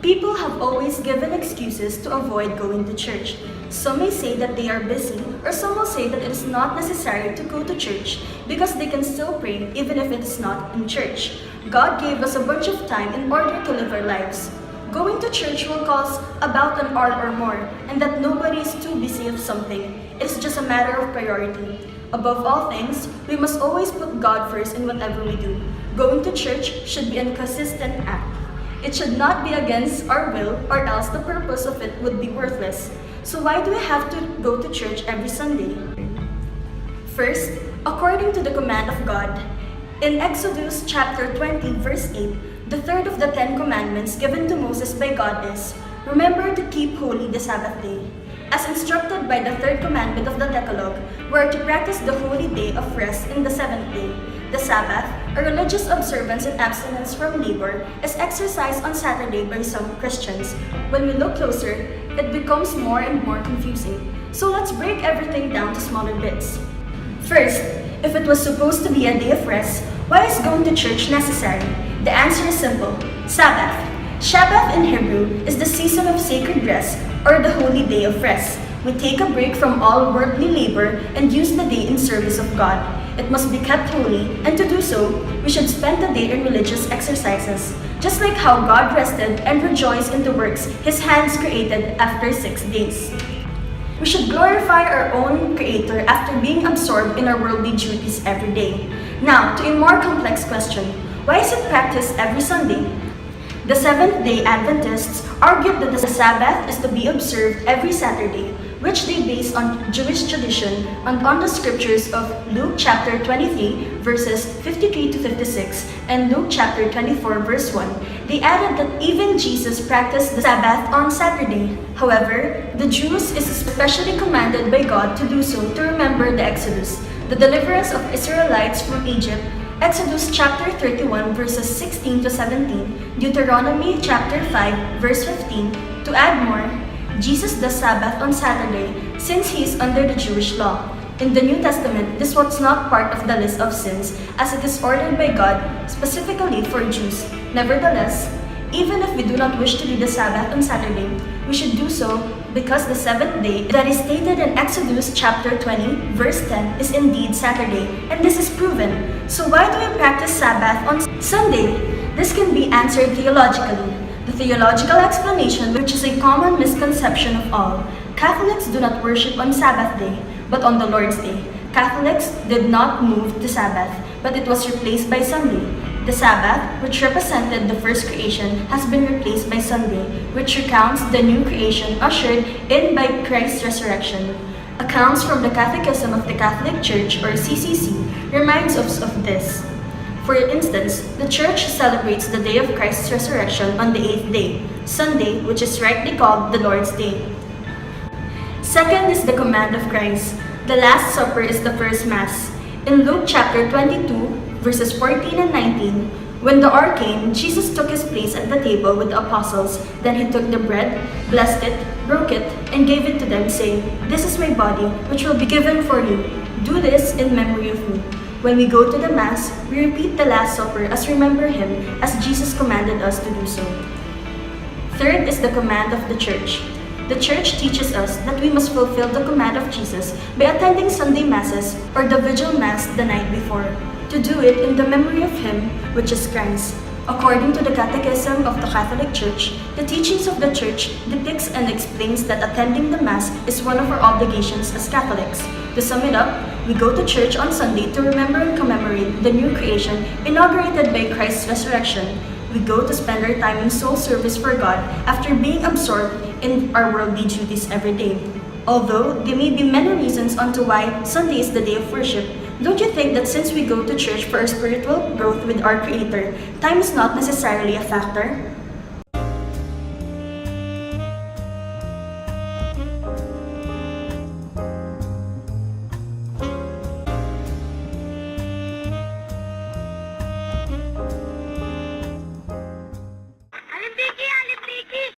People have always given excuses to avoid going to church. Some may say that they are busy, or some will say that it is not necessary to go to church because they can still pray even if it is not in church. God gave us a bunch of time in order to live our lives. Going to church will cost about an hour or more, and that nobody is too busy of something. It is just a matter of priority. Above all things, we must always put God first in whatever we do. Going to church should be a consistent act. It should not be against our will, or else the purpose of it would be worthless. So why do we have to go to church every Sunday? First, according to the command of God, in Exodus chapter 20, verse 8, the third of the 10 commandments given to Moses by God is, remember to keep holy the Sabbath day. As instructed by the third commandment of the Decalogue, we are to practice the holy day of rest in the seventh day. The Sabbath, a religious observance and abstinence from labor, is exercised on Saturday by some Christians. When we look closer, it becomes more and more confusing. So let's break everything down to smaller bits. First, if it was supposed to be a day of rest, why is going to church necessary? The answer is simple: Sabbath. Shabbat in Hebrew is the season of sacred rest, or the holy day of rest. We take a break from all worldly labor and use the day in service of God. It must be kept holy, and to do so, we should spend the day in religious exercises, just like how God rested and rejoiced in the works His hands created after 6 days. We should glorify our own Creator after being absorbed in our worldly duties every day. Now, to a more complex question, why is it practiced every Sunday? The Seventh-day Adventists argued that the Sabbath is to be observed every Saturday, which they base on Jewish tradition and on the scriptures of Luke chapter 23, verses 53 to 56, and Luke chapter 24, verse 1. They added that even Jesus practiced the Sabbath on Saturday. However, the Jews is especially commanded by God to do so to remember the Exodus, the deliverance of Israelites from Egypt, Exodus chapter 31 verses 16 to 17, Deuteronomy chapter 5 verse 15. To add more, Jesus does Sabbath on Saturday since he is under the Jewish law. In the New Testament, this was not part of the list of sins as it is ordered by God specifically for Jews. Nevertheless, even if we do not wish to do the Sabbath on Saturday, we should do so because the seventh day that is stated in Exodus chapter 20, verse 10 is indeed Saturday, and this is proven. So why do we practice Sabbath on Sunday? This can be answered theologically. The theological explanation, which is a common misconception of all, Catholics do not worship on Sabbath day, but on the Lord's Day. Catholics did not move the Sabbath, but it was replaced by Sunday. The Sabbath, which represented the first creation, has been replaced by Sunday, which recounts the new creation ushered in by Christ's resurrection. Accounts from the Catechism of the Catholic Church, or CCC, reminds us of this. For instance, the Church celebrates the day of Christ's resurrection on the 8th day, Sunday, which is rightly called the Lord's Day. Second is the command of Christ. The Last Supper is the first Mass. In Luke chapter 22, verses 14 and 19, when the hour came, Jesus took his place at the table with the apostles. Then he took the bread, blessed it, broke it, and gave it to them, saying, "This is my body, which will be given for you. Do this in memory of me." When we go to the Mass, we repeat the Last Supper as remember him, as Jesus commanded us to do so. Third is the command of the Church. The Church teaches us that we must fulfill the command of Jesus by attending Sunday Masses or the Vigil Mass the night before, to do it in the memory of Him, which is Christ. According to the Catechism of the Catholic Church, the teachings of the Church depicts and explains that attending the Mass is one of our obligations as Catholics. To sum it up, we go to church on Sunday to remember and commemorate the new creation inaugurated by Christ's resurrection. We go to spend our time in soul service for God after being absorbed in our worldly duties every day. Although there may be many reasons onto why Sunday is the day of worship, don't you think that since we go to church for our spiritual growth with our Creator, time is not necessarily a factor?